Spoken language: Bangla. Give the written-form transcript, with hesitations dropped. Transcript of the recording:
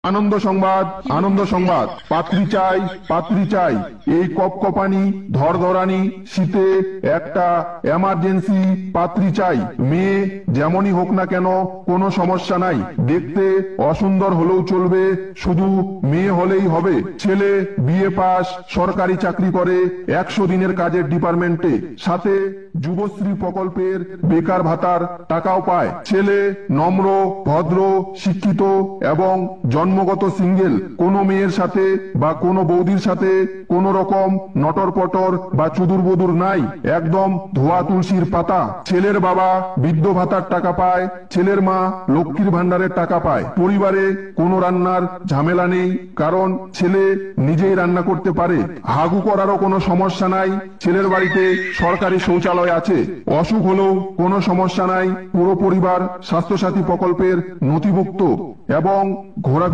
আনন্দ সংবাদ, আনন্দ সংবাদ। পাত্রী চাই, পাত্রী চাই। এই কপকপানি ধরধরানি শীতে একটা এমার্জেন্সি পাত্রী চাই। মেয়ে যেমনই হোক না কেন কোনো সমস্যা নাই, দেখতে অসুন্দর হলেও চলবে, শুধু মেয়ে হলেই হবে। ছেলে বিএ পাস, সরকারি চাকরি করে, 100 দিনের কাজের ডিপার্টমেন্টে, সাথে যুবশ্রী প্রকল্পের বেকার ভাতার টাকাও পায়। ছেলে নম্র, ভদ্র, শিক্ষিত এবং জন্মগত সিঙ্গেল। কোনো মেয়ের সাথে বা কোনো বৌদির সাথে কোনো রকম নটর পটর বা চুদুর বুদুর নাই, একদম ধোয়া তুলসীর পাতা। ছেলের বাবা বৃদ্ধ ভাতার টাকা পায়, ছেলের মা লক্ষ্মীর ভান্ডারের টাকা পায়। পরিবারে কোনো রান্নার ঝামেলা নেই, কারণ ছেলে নিজেই রান্না করতে পারে। হাগু করারও কোনো সমস্যা নাই, ছেলের বাড়িতে সরকারি শৌচালয় আছে। অসুখ হলেও কোনো সমস্যা নাই, পুরো পরিবার স্বাস্থ্যসাথী প্রকল্পের নথিভুক্ত এবং ঘোরাফেরা